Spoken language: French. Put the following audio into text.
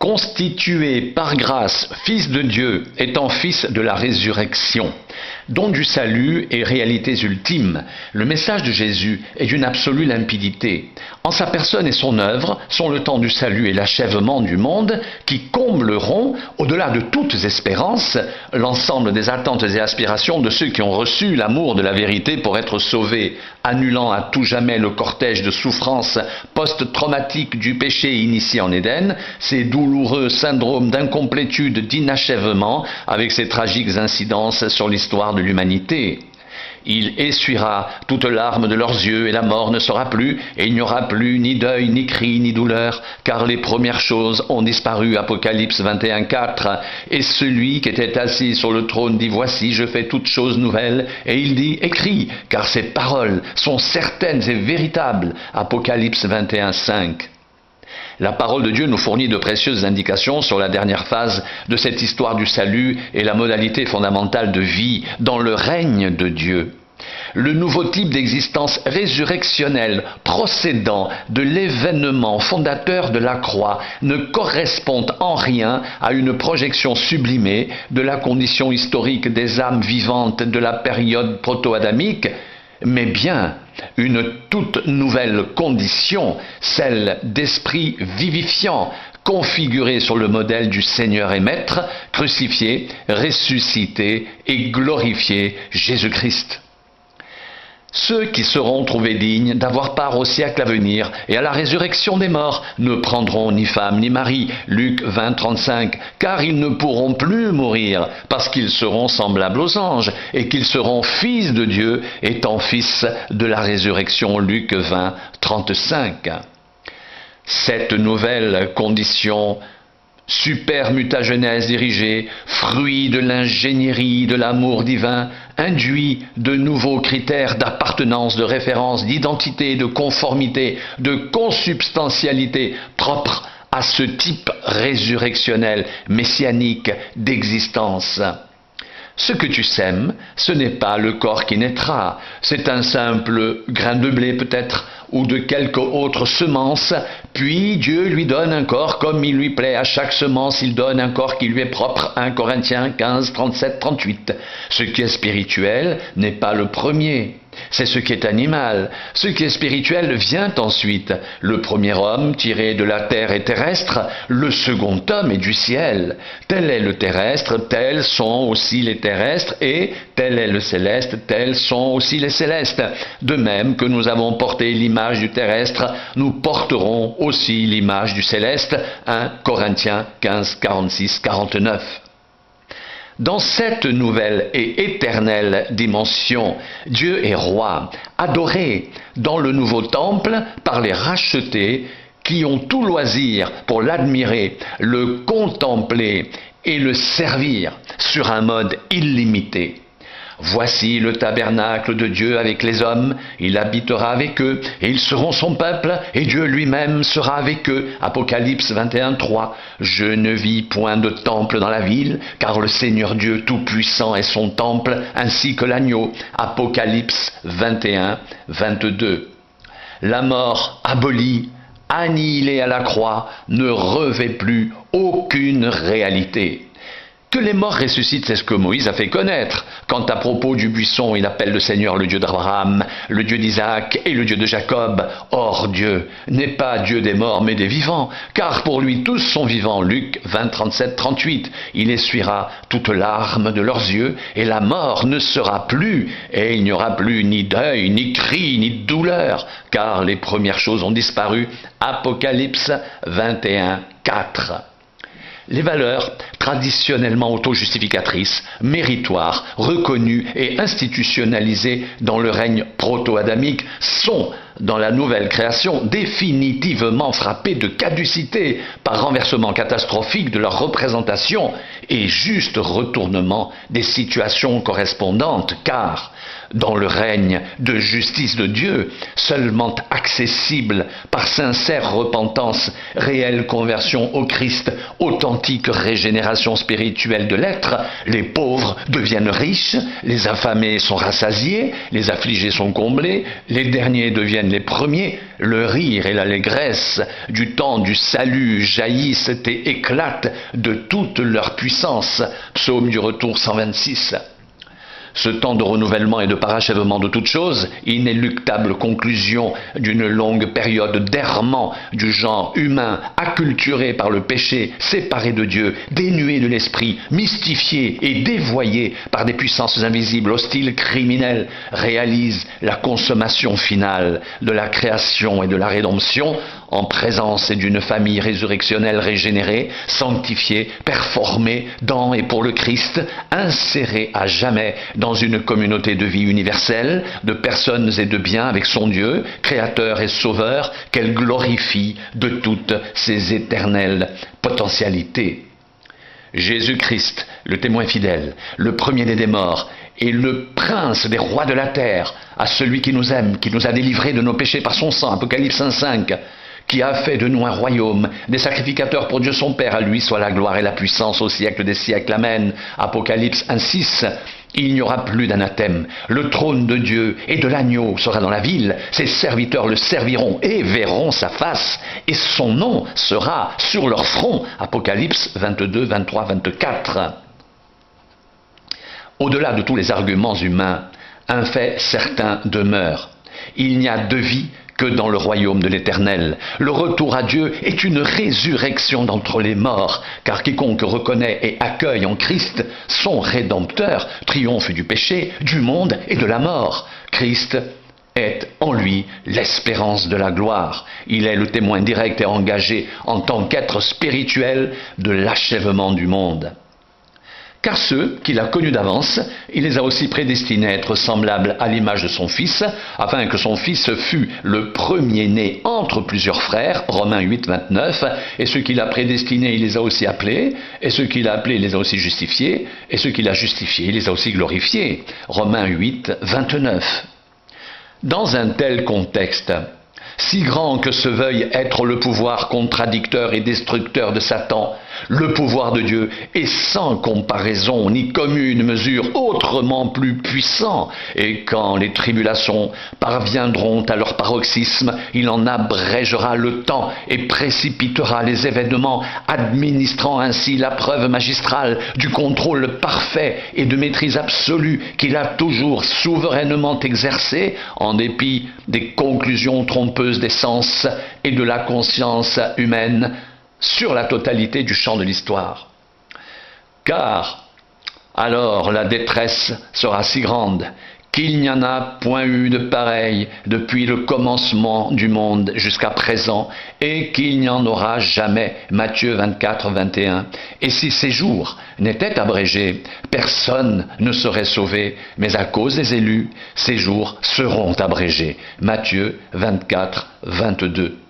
constitué par grâce fils de Dieu, étant fils de la résurrection, don du salut et réalités ultimes, le message de Jésus est d'une absolue limpidité. En sa personne et son œuvre sont le temps du salut et l'achèvement du monde qui combleront, au-delà de toutes espérances, l'ensemble des attentes et aspirations de ceux qui ont reçu l'amour de la vérité pour être sauvés, annulant à tout jamais le cortège de souffrances post-traumatiques du péché initié en Éden, ces douloureux syndromes d'incomplétude, d'inachèvement, avec ses tragiques incidences sur l'histoire de l'humanité. Il essuiera toute larme de leurs yeux et la mort ne sera plus, et il n'y aura plus ni deuil, ni cri, ni douleur, car les premières choses ont disparu. Apocalypse 21:4. Et celui qui était assis sur le trône dit: voici, je fais toutes choses nouvelles. Et il dit: écris, car ces paroles sont certaines et véritables. Apocalypse 21:5. La parole de Dieu nous fournit de précieuses indications sur la dernière phase de cette histoire du salut et la modalité fondamentale de vie dans le règne de Dieu. Le nouveau type d'existence résurrectionnelle procédant de l'événement fondateur de la croix ne correspond en rien à une projection sublimée de la condition historique des âmes vivantes de la période proto-adamique, mais bien une toute nouvelle condition, celle d'esprit vivifiant, configuré sur le modèle du Seigneur et Maître, crucifié, ressuscité et glorifié Jésus-Christ. Ceux qui seront trouvés dignes d'avoir part au siècle à venir et à la résurrection des morts ne prendront ni femme ni mari, Luc 20:35, car ils ne pourront plus mourir, parce qu'ils seront semblables aux anges, et qu'ils seront fils de Dieu, étant fils de la résurrection, Luc 20:35. Cette nouvelle condition super mutagenèse dirigée, fruit de l'ingénierie de l'amour divin, induit de nouveaux critères d'appartenance, de référence, d'identité, de conformité, de consubstantialité propres à ce type résurrectionnel, messianique d'existence. Ce que tu sèmes, ce n'est pas le corps qui naîtra, c'est un simple grain de blé peut-être, ou de quelque autre semence, puis Dieu lui donne un corps comme il lui plaît. À chaque semence, il donne un corps qui lui est propre. 1 Corinthiens 15, 37, 38. Ce qui est spirituel n'est pas le premier. C'est ce qui est animal. Ce qui est spirituel vient ensuite. Le premier homme tiré de la terre est terrestre, le second homme est du ciel. Tel est le terrestre, tels sont aussi les terrestres, et tel est le céleste, tels sont aussi les célestes. De même que nous avons porté l'image du terrestre, nous porterons aussi l'image du céleste. 1 Corinthiens 15, 46, 49. Dans cette nouvelle et éternelle dimension, Dieu est roi, adoré dans le nouveau temple par les rachetés qui ont tout loisir pour l'admirer, le contempler et le servir sur un mode illimité. Voici le tabernacle de Dieu avec les hommes, il habitera avec eux, et ils seront son peuple, et Dieu lui-même sera avec eux. Apocalypse 21:3. Je ne vis point de temple dans la ville, car le Seigneur Dieu Tout-Puissant est son temple, ainsi que l'agneau. Apocalypse 21:22. La mort abolie, annihilée à la croix, ne revêt plus aucune réalité. Que les morts ressuscitent, c'est ce que Moïse a fait connaître. Quand à propos du buisson, il appelle le Seigneur le Dieu d'Abraham, le Dieu d'Isaac et le Dieu de Jacob. Or, Dieu n'est pas Dieu des morts, mais des vivants, car pour lui tous sont vivants. Luc 20, 37, 38. Il essuiera toute larme de leurs yeux, et la mort ne sera plus, et il n'y aura plus ni deuil, ni cri, ni douleur, car les premières choses ont disparu. Apocalypse 21, 4. Les valeurs traditionnellement auto-justificatrices, méritoires, reconnues et institutionnalisées dans le règne proto-adamique sont, dans la nouvelle création, définitivement frappées de caducité par renversement catastrophique de leur représentation et juste retournement des situations correspondantes, car dans le règne de justice de Dieu, seulement accessible par sincère repentance, réelle conversion au Christ, authentique régénération spirituelle de l'être, les pauvres deviennent riches, les affamés sont rassasiés, les affligés sont comblés, les derniers deviennent deviennent les premiers, le rire et l'allégresse du temps du salut jaillissent et éclatent de toute leur puissance. Psaume du retour 126. Ce temps de renouvellement et de parachèvement de toutes choses, inéluctable conclusion d'une longue période d'errement du genre humain, acculturé par le péché, séparé de Dieu, dénué de l'esprit, mystifié et dévoyé par des puissances invisibles, hostiles, criminelles, réalise la consommation finale de la création et de la rédemption en présence d'une famille résurrectionnelle régénérée, sanctifiée, performée dans et pour le Christ, insérée à jamais dans une communauté de vie universelle, de personnes et de biens avec son Dieu, créateur et sauveur, qu'elle glorifie de toutes ses éternelles potentialités. Jésus-Christ, le témoin fidèle, le premier-né des morts, et le prince des rois de la terre, à celui qui nous aime, qui nous a délivrés de nos péchés par son sang, Apocalypse 1,5, qui a fait de nous un royaume, des sacrificateurs pour Dieu son Père, à lui soit la gloire et la puissance au siècle des siècles. Amen. Apocalypse 1,6. Il n'y aura plus d'anathème. Le trône de Dieu et de l'agneau sera dans la ville. Ses serviteurs le serviront et verront sa face. Et son nom sera sur leur front. Apocalypse 22, 23, 24. Au-delà de tous les arguments humains, un fait certain demeure. Il n'y a de vie que dans le royaume de l'Éternel. Le retour à Dieu est une résurrection d'entre les morts, car quiconque reconnaît et accueille en Christ son Rédempteur triomphe du péché, du monde et de la mort. Christ est en lui l'espérance de la gloire. Il est le témoin direct et engagé en tant qu'être spirituel de l'achèvement du monde. Car ceux qu'il a connus d'avance, il les a aussi prédestinés à être semblables à l'image de son Fils, afin que son Fils fût le premier-né entre plusieurs frères, Romains 8, 29, et ceux qu'il a prédestinés, il les a aussi appelés, et ceux qu'il a appelés, il les a aussi justifiés, et ceux qu'il a justifiés, il les a aussi glorifiés, Romains 8, 29. Dans un tel contexte, si grand que se veuille être le pouvoir contradicteur et destructeur de Satan, le pouvoir de Dieu est sans comparaison ni commune mesure autrement plus puissant, et quand les tribulations parviendront à leur paroxysme, il en abrégera le temps et précipitera les événements, administrant ainsi la preuve magistrale du contrôle parfait et de maîtrise absolue qu'il a toujours souverainement exercé, en dépit des conclusions trompeuses des sens et de la conscience humaine, sur la totalité du champ de l'histoire. Car alors la détresse sera si grande qu'il n'y en a point eu de pareil depuis le commencement du monde jusqu'à présent, et qu'il n'y en aura jamais. Matthieu 24, 21. Et si ces jours n'étaient abrégés, personne ne serait sauvé, mais à cause des élus, ces jours seront abrégés. Matthieu 24, 22.